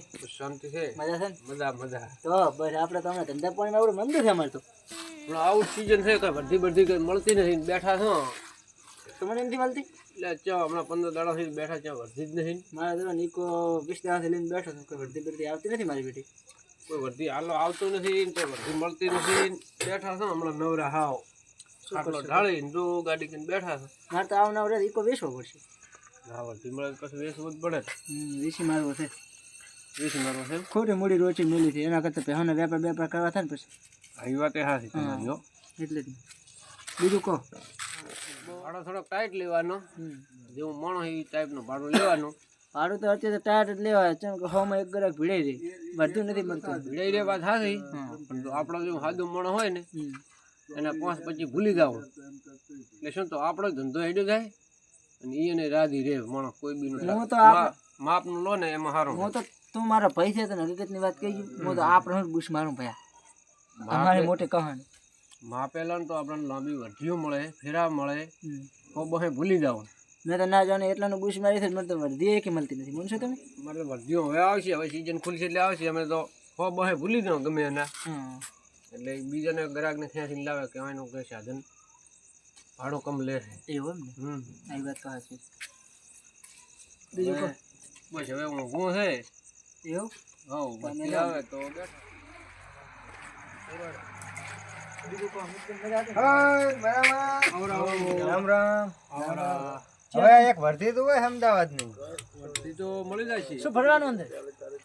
ભાઈ શાંતિ છે મજા છે ને મજા મજા તો બસ આપણે તો હમણાં ધંધા પાણી આવડું મંદિર છે અમારે તો પણ આવું સીઝન છે કઈ બધી કઈ મળતી નથી બેઠા છો તમને નથી મળતી એટલે ચા હમણાં 15 દાડાથી બેઠા ચા વર્ધી જ નથી મારા તો નીકો 20 દાડાથી લઈને બેઠો છું કોઈ વર્ધી આવતી નથી મારી બેટી કોઈ વર્ધી હાલો આવતું નથી તો વર્ધી મળતી નથી બેઠા છો હમણાં નવરા હાવ ખાટલો ઢાળીને જો ગાડી કરીને બેઠા છો મારે તો આવના વડે ઈકો વેચવો પડશે હા વર્ધી મળે પછી વેચવું જ પડે વેચી મારવો છે વેચી મારવો છે ખોટી મૂડી રોચી મેલી છે એના કરતાં પહેલાં વેપાર કરવા થાય ને પછી આ વાત એ હાથી તમારી હો એટલે જ બીજું કહો ભાડો થોડોક ટાઈટ લેવાનો જેવું મણો એ ટાઈપનું ભાડું લેવાનું ભાડું તો અત્યારે ટાયર જ લેવાય કેમ કે હોમાં એક ગ્રાહક ભીડાઈ રહી બધું નથી મળતું ભીડાઈ રે વાત હાથી પણ જો આપણો જેવું સાદું મણો હોય ને એના 5 પછી ભૂલી જાવ એટલે શું તો આપણો ધંધો હેડ્યો જાય અને એને રાધી રે મણો કોઈ બી હું તો માપનું લો ને એમાં સારું હું તો તું મારા ભાઈ છે તને હકીકતની વાત કહી હું તો આપણે બુશ મારું ભયા અમારી મોટી કહાની માપેલા તો આપણને લાંબી વર્ધીઓ મળે ફેરા મળે તો બહે ભૂલી જાવ મેં તો ના જાણે એટલાનું બુશ મારી છે મને તો વર્ધી કે મળતી નથી મનશો તમે અમારે વર્ધીઓ હવે આવશે હવે સિઝન ખુલશે એટલે આવશે અમે તો બહે ભૂલી જાવ ગમે એના એટલે બીજાને ગ્રાહકને ત્યાંથી લાવે કે એનું કઈ સાધન ભાડો કમ લે છે એવું એમ ને આ વાત તો સાચી બીજું કહો બસ હવે ઊંઘું છે એવું હા વર્ધી આવે તો બેઠા બીજું કહો મજા રામ રામ હવે એક વર્ધી તો હોય અમદાવાદની વર્ધી તો મળી જાય છે શું ભરવાનું અંદર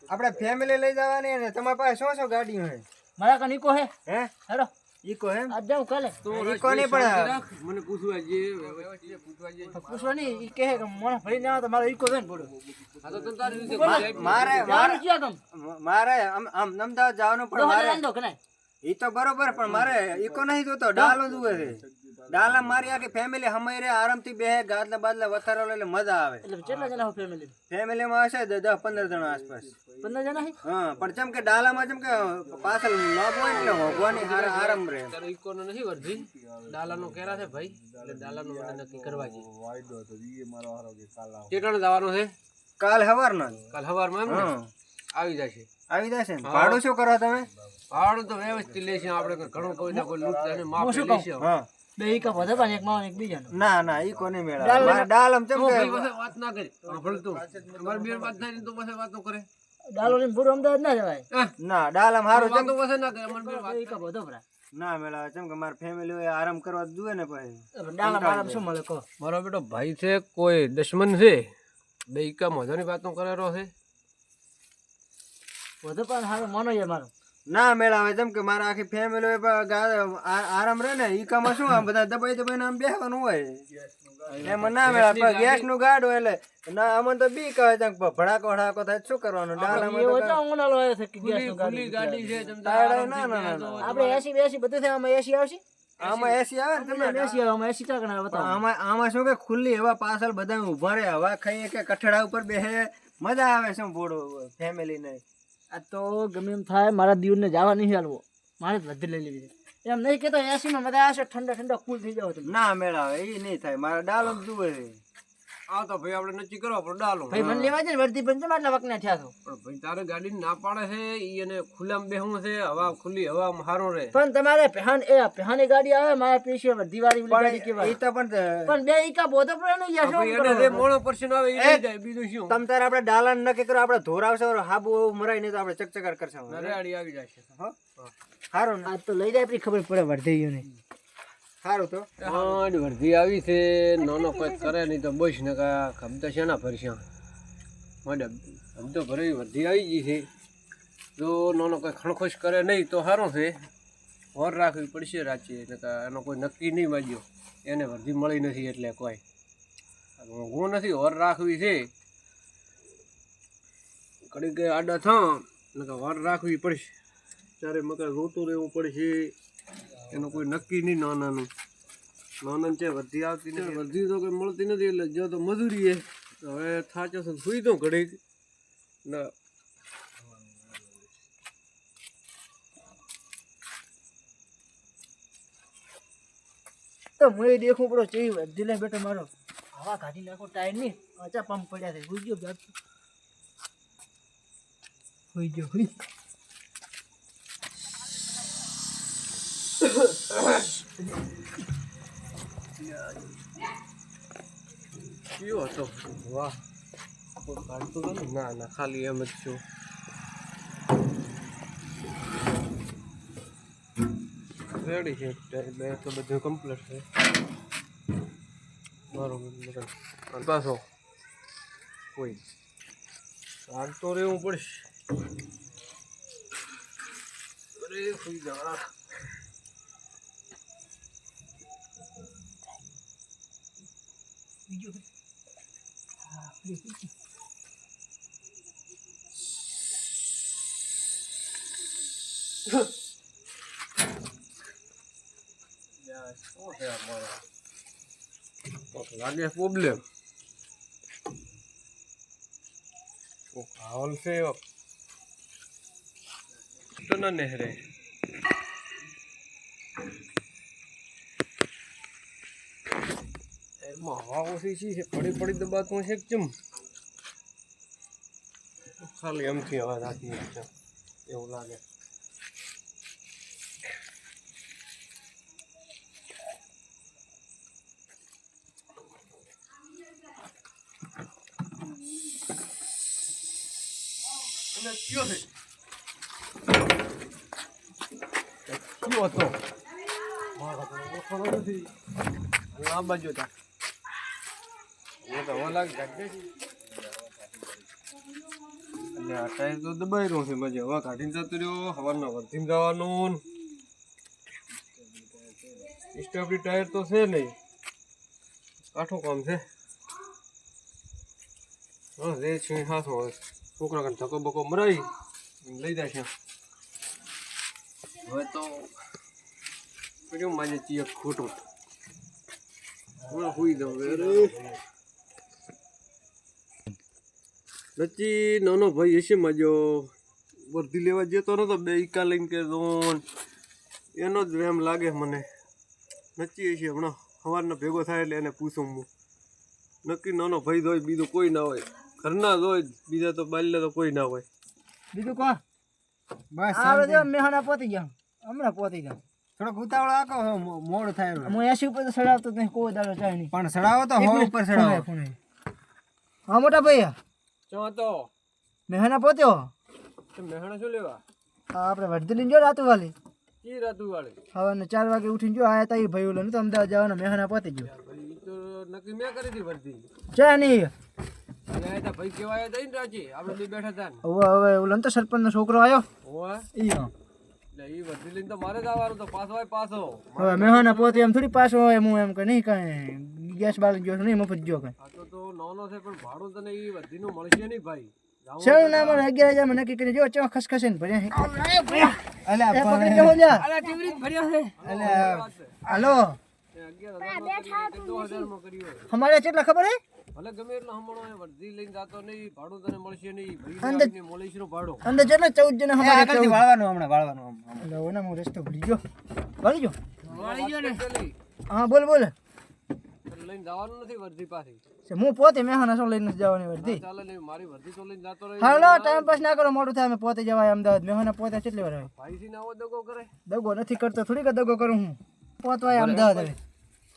આપણે ફેમિલી લઈ જવાની ને તમારી પાસે શું ગાડીઓ હે મારા કન ઈકો હે હે હેડો ઈકો હે આજ જાઉં કાલે તો ઈકો નહીં પણ મને પૂછવા જે પૂછવા જે પૂછવાની ઈ કહે કે મને ભરીને આવો તો મારો ઈકો છે ને પડો આ તો તમ તારી રીતે મારે મારે ક્યાં મારે અમદાવાદ જવાનું પણ મારે ગમ કનાય ઈ તો બરોબર પણ મારે ઈકો નહીં જોતો ડાલો જુએ છે ડાલા મારી આખી ફેમિલી હમારે આરામથી બેહે ગાદલા બાદલા વથારો એટલે મજા આવે એટલે કેટલા જણા હો ફેમિલી ફેમિલીમાં હશે 10-15 જણા આસપાસ 15 જણા હે હા પણ જેમ કે ડાલામાં જેમ કે પાછળ લાભ હોય એટલે હોગવાની આરામ રહે તારો ઈકોનો નથી વર્ધી ડાલાનો કેરા છે ભાઈ એટલે ડાલાનો મને નક્કી કરવા છે કેટલા જવાનું છે કાલ હવારના કાલ સવારમાં એમ ને આવી જશે આવી જશે ને ભાડું શું કરો તમે ભાડું તો વ્યવસ્થિત લેશે આપણે ઘણું કોઈ ના કોઈ લૂંટ નહીં માપ લેશે હા બે ઈકા વધે પણ એક માવન એક બીજાનો ના ના ઈ કોને મેળા મારે ડાલમ ચમ કે વાત ના કરી ભળતું તમારે બે વાત થાય તો પછી વાતો કરે ડાલો ને પૂરો અમદાવાદ ના જવાય ના ડાલમ હારું ચમ વાતો પછી ના કરે મને બે વાત ઈકા વધો ભરા ના મેળા ચમ કે મારી ફેમિલી હોય આરામ કરવા જોઈએ ને પછી ડાલા મારા શું મળે કહો મારો બેટો ભાઈ છે કોઈ દુશ્મન છે બે ઈકા મજાની વાતો કરેલો છે વધો પણ હારો માનો યાર મારો ના મેળા આવે જેમ કે મારા આખી ફેમિલી હોય આરામ રહે ને ઈ કામ શું આમ બધા દબાઈ દબાઈને આમ બેહવાનું હોય એમાં ના મેળા ગેસ નું ગાડ હોય એટલે ના અમને તો બી કહે છે ભડાકો ભડાકો થાય શું કરવાનું ડાલામાં એવો તો ઉનાળો આવે છે કે ગેસ નું ખુલ્લી ગાડી છે તમ ના ના આપણે એસી બેસી બધું થાય આમાં એસી આવશે આમાં એસી આવે ને તમે એસી આવે આમાં એસી ચાકણા બતાવો આમાં શું કે ખુલ્લી હવા પાછળ બધા ઉભા રહે હવા ખાઈએ કે કઠડા ઉપર બેહે મજા આવે શું બોડો ફેમિલી ને આ તો ગમે એમ થાય મારા દીવને જવા નહીં હાલવો મારે જ વધી લઈ લેવી છે એમ નહીં કેતો એસીમાં મજા આવશે ઠંડા ઠંડા કુલ થઈ જાવ તમે ના મેળા આવે એ નહીં થાય મારા ડાલો જુએ આ તો ભાઈ આપણે નક્કી કરવા પણ ડાલો ભાઈ મને લેવા છે ને વર્ધી પણ આટલા વખત થયા છો પણ ભાઈ તારે ગાડી ના પાડે છે ઈ એને ખુલ્લામાં બેહવું છે હવા ખુલ્લી હવા હારો રહે પણ તમારે પહેહાની ગાડી આવે મારા પીછે વર્ધી વાળી ગાડી કેવાય એ તો પણ બે ઈકા બોધો પણ એનું યાર શું એને જે મોણો પરસન આવે ઈ લઈ જાય બીજું શું તમ તારે આપણે ડાલા નક્કી કરો આપણે ધોર આવશે હાબુ મરાય નહીં તો આપણે ચકચકાર કરશું રેડી આવી જશે સારું ને આ તો લઈ જાય આપણી ખબર પડે વર્ધી ને સારું તો વર્ધી આવી છે નાનો કોઈ કરે નહીં તો બસ ને ખમતા છે ના ભરશ્યા મેડમ હમતો ભરી વર્ધી આવી ગઈ છે જો નાનો કોઈ ખણખોશ કરે નહીં તો સારું છે ઓર રાખવી પડશે રાચી એટલે એનો કોઈ નક્કી નહીં વાગ્યો એને વર્ધી મળી નથી એટલે કોઈ હું નથી ઓર રાખવી છે કડી કે આડા થા એટલે ઓર રાખવી પડશે ત્યારે મગર રોતું રહેવું પડશે એનું કોઈ નક્કી નહીં નાનાનું નાનાનું છે વર્ધી આવતી નથી વર્ધી તો કોઈ મળતી નથી એટલે જો તો મજૂરી એ હવે થાચો છે સુઈ દઉં ઘડીક ના તો હું દેખું પડો ચેવી વર્ધી લે બેટો મારો હવા કાઢી નાખો ટાયર ની અચા પંપ પડ્યા છે ગુજ્યો હોઈ ગયો હોઈ કયો હતો વાહ કોઈ કાઢતું તો નહીં? ના ખાલી એમ જ છું. રેડી છે બે તો બધું કમ્પ્લીટ છે બરોબર. અને પાછો કોઈ કાઢતો રહેવું પડશે. અરે સુઈ જા. લાગે પ્રોબ્લેમ હાલ છે તો ના નહેરે એમાં હવા ઓછી છે પડી દબાતું છે કેમ ખાલી એમથી હવા રાખી એવું લાગે. કયો હતો નથી આ બાજુ હતા હવા લાગે એટલે આ ટાયર તો દબાઈ રહ્યો છે મજે હવા કાઢીને જતું રહ્યો. હવાના વર્ધીને જવાનું સ્ટાફી ટાયર તો છે નહીં કાઠું કામ છે. હા રે છે હાથો છોકરા કાંઈ ધક્કો બકો મરાઈ લઈ જાય છે. હવે તો કર્યું માજે ચીએ ખોટું હુઈ દઉં. નચી નાનો ભાઈ હશે મજો વર્ધી લેવા જતો નતો બે ઈકા લઈને કે એનો જ વેમ લાગે મને. નચી હશે હમણાં સવારના ભેગો થાય એટલે એને પૂછું હું. નક્કી નાનો ભાઈ જ હોય બીજું કોઈ ના હોય. ઘરના જ હોય બીજા તો બાલ્ય તો કોઈ ના હોય. બીજું કોણ બસ આવે છે મેહાણા પહોંચી ગયા હમણાં પહોંચી ગયા. થોડોક ઉતાવળ આકો મોડ થાય હું 80 ઉપર તો ચડાવતો જ નહીં કોઈ દાડો ચાય નહીં પણ સડાવો તો હો ઉપર સડાવો. હા મોટા ભાઈ ચો તો મેહાણા પહોંચ્યો. મહેણા શું લેવા આપણે વર્ધી લઈને જો રાતું વાલી કી રાતું વાળી સવારને 4 વાગે ઉઠીને જો આયા તા એ ભાઈ ઓલો તો અમદાવાદ જવાનો મેહાણા પહોંચી ગયો. ભાઈ તો નક્કી મેં કરી હતી વર્ધી ચાય નહીં ભાઈ કેવાય હતા ને રાજી આપણે બે બેઠા હતા ને હવે ઓલો તો સરપંચનો છોકરો આવ્યો હોવા ઈ એટલે એ વર્ધી લઈને તો મારે જ આવવાનું તો પાછો હોય પાછો. હવે મેહાણા પહોંચે એમ થોડી પાછો હોય હું એમ કે નહીં કાંઈ ગેસ બાલ ગયો નહીં મફત ગયો કાંઈ. આ તો નાનો છે પણ ભાડું તને એ વર્ધીનું મળશે નહીં ભાઈ. શેણ ના મને 11,000 માં નક્કી કરી જો ચો ખસખસે ને ભર્યા અલ્યા એ પકડી કેવો લ્યા અલ્યા ટીવરી ભર્યો છે. અલ્યા હાલો 11,000 માં કર્યું હોય અમારે કેટલા ખબર હે ભલે ગમે એટલો હમણાં વર્ધી લઈને જાતો નહીં ભાડું તને મળશે નહીં. ભાઈ મોલેશનું ભાડું અંદર કેટલા 14 જણા અમારે આગળથી વાળવાનું હમણાં વાળવાનું એટલે ઓના હું રસ્તો ભૂલી ગયો વાળી ગયો વાળી ગયો ને. હા બોલ બોલ લઈને જવાનું નથી વર્ધી પાછી. હું પોતે મેહાણા શું લઈને જવાની વર્ધી ચાલે નહીં મારી વર્ધી તો લઈને જાતો રહી. હાલો ટાઈમ પાસ ના કરો મોડું થાય અમે પોતે જવાય અમદાવાદ મેહાણા પોતે કેટલી વાર આવે ભાઈ થી આવો દગો કરે દગો નથી કરતો થોડીક દગો કરું હું પોતવાય અમદાવાદ હવે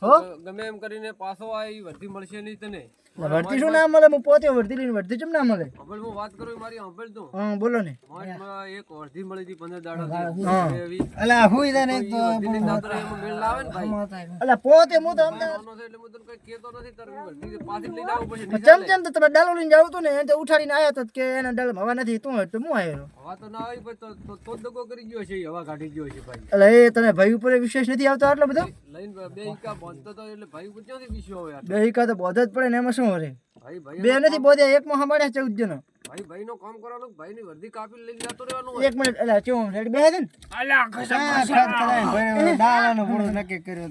હો ગમે એમ કરીને પાછો આવી વર્ધી મળશે નહીં તને. વર્ધી શું ના મળે હું પોતે વર્ધી લઈને વર્ધી ચમ ના મળે હંભળ હું વાત કરું મારી હંભળ તું હા બોલો ને મારી એક વર્ધી મળી હતી 15 દાડા હા અલ્યા હુઈ દે ને તો વર્ધી લઈને જાતો રહે એમાં મેળ ના આવે ને ભાઈ. અલા પોતે હું તો અમદાવાદ નાનો છે એટલે હું તને કઈ કહેતો નથી તારે વર્ધી પાછી લઈને આવવું પડશે. ચમ ચમ તો તમે ડાલો લઈને જાવ તો ને એને તો ઉઠાડીને આવ્યો તો કે એના ડાલ હવા નથી તું તો હું આવ્યો હવા તો ના આવી ભાઈ તો દગો કરી ગયો છે હવા કાઢી ગયો છે ભાઈ. એટલે એ તને ભાઈ ઉપર વિશ્વાસ નથી આવતો આટલો બધો લઈને બે ઈકા બાંધતો તો એટલે ભાઈ ઉપર ક્યાંથી વિશ્વ હોય યાર. બે ઈકા તો બોધ જ પડે ને એમાં શું હરે ભાઈ ભાઈ બે નથી બોધ્યા એક માં સાંભળ્યા 14 જણો ભાઈ ભાઈ નું કામ કરવાનું ભાઈ ની વર્ધી કાપી લઈને જતો રહેવાનું હોય. એક મિનિટ એટલે ચેવું રેડી બેહે દે ને ડાલાનું પૂરું નક્કી કર્યો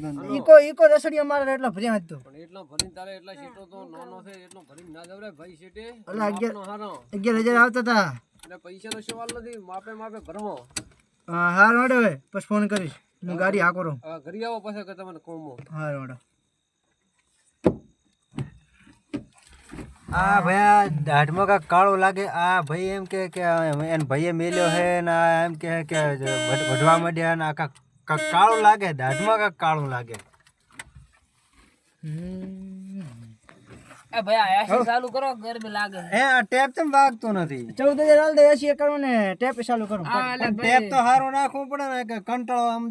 તો ઈકો રસડિયા મારે એટલો ભર્યા હતો પણ એટલો ભરીને તારે એટલા શેટો તો નાનો છે એટલો ભરીને ના જવરાય ભાઈ શેટે. અલા, આપણો હારો 11,000 આવતા હતા એટલે પૈસાનો સવાલ નથી માપે માપે ભરવો. હા હાર વાડે હવે પછી ફોન કરીશ હું ગાડી હાકો રહું હવે ઘરે આવો પછી કે તમને કોમો હાર વાડો આ ભાઈ આ દાઢમાં કાંઈક કાળું લાગે આ ભાઈ એમ કે એને ભાઈએ મેલ્યો હે ને આ એમ કે વઢવા માંડ્યા ને આ કાંઈક કાળું લાગે દાઢમાં કાંઈક કાળું લાગે એ ભાઈ આ એસી ચાલુ કરો ગરમી લાગે હે આ ટેપ કેમ વાગતું નથી 14,000 હાલ દે એસી કરો ને ટેપ ચાલુ કરો ટેપ તો સારું નાખવું પડે ને કે કંટાળો આમ